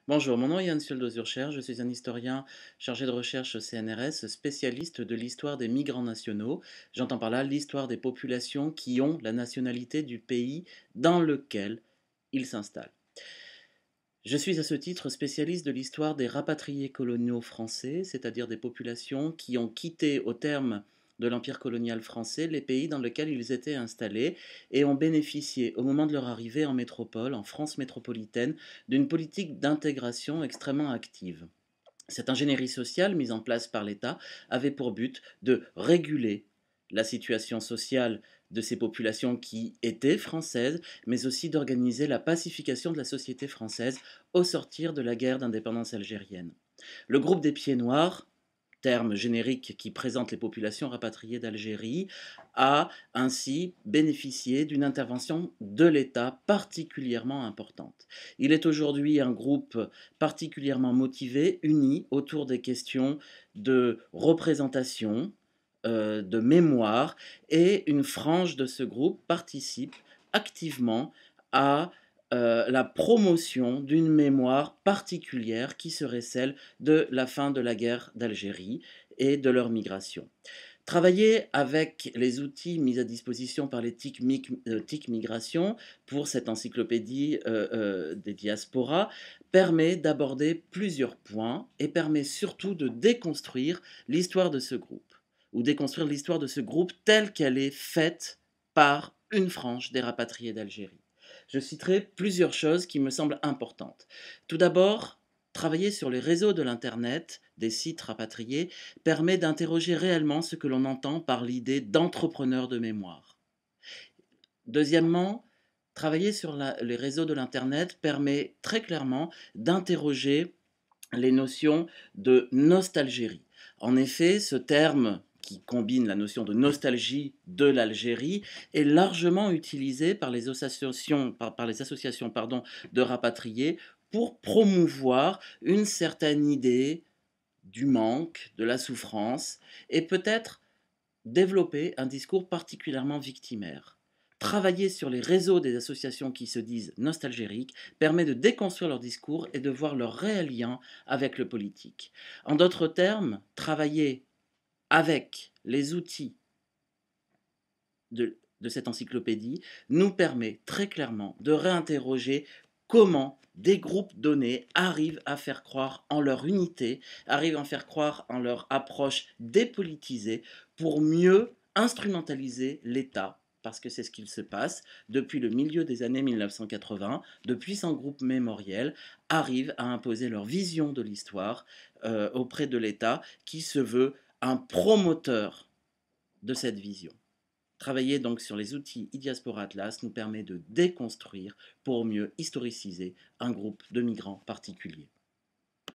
Bonjour, mon nom est Yann Suldo-Zurcher, je suis un historien chargé de recherche au CNRS, spécialiste de l'histoire des migrants nationaux. J'entends par là l'histoire des populations qui ont la nationalité du pays dans lequel ils s'installent. Je suis à ce titre spécialiste de l'histoire des rapatriés coloniaux français, c'est-à-dire des populations qui ont quitté au terme de l'empire colonial français les pays dans lesquels ils étaient installés et ont bénéficié au moment de leur arrivée en métropole, en France métropolitaine, d'une politique d'intégration extrêmement active. Cette ingénierie sociale mise en place par l'État avait pour but de réguler la situation sociale de ces populations qui étaient françaises, mais aussi d'organiser la pacification de la société française au sortir de la guerre d'indépendance algérienne. Le groupe des Pieds Noirs, terme générique qui présente les populations rapatriées d'Algérie, a ainsi bénéficié d'une intervention de l'État particulièrement importante. Il est aujourd'hui un groupe particulièrement motivé, uni autour des questions de représentation, de mémoire, et une frange de ce groupe participe activement à la promotion d'une mémoire particulière qui serait celle de la fin de la guerre d'Algérie et de leur migration. Travailler avec les outils mis à disposition par les TIC Migration pour cette encyclopédie des diasporas permet d'aborder plusieurs points et permet surtout de déconstruire l'histoire de ce groupe, ou déconstruire l'histoire de ce groupe telle qu'elle est faite par une frange des rapatriés d'Algérie. Je citerai plusieurs choses qui me semblent importantes. Tout d'abord, travailler sur les réseaux de l'Internet des sites rapatriés permet d'interroger réellement ce que l'on entend par l'idée d'entrepreneur de mémoire. Deuxièmement, travailler sur les réseaux de l'Internet permet très clairement d'interroger les notions de nostalgie. En effet, ce terme qui combine la notion de nostalgie de l'Algérie est largement utilisé par les associations, de rapatriés pour promouvoir une certaine idée du manque, de la souffrance, et peut-être développer un discours particulièrement victimaire. Travailler sur les réseaux des associations qui se disent nostalgériques permet de déconstruire leur discours et de voir leur réel lien avec le politique. En d'autres termes, travailler avec les outils de cette encyclopédie nous permet très clairement de réinterroger comment des groupes donnés arrivent à faire croire en leur unité, arrivent à faire croire en leur approche dépolitisée pour mieux instrumentaliser l'État, parce que c'est ce qu'il se passe depuis le milieu des années 1980. De puissants groupes mémoriels arrivent à imposer leur vision de l'histoire auprès de l'État qui se veut un promoteur de cette vision. Travailler donc sur les outils iDiaspora Atlas nous permet de déconstruire pour mieux historiciser un groupe de migrants particuliers.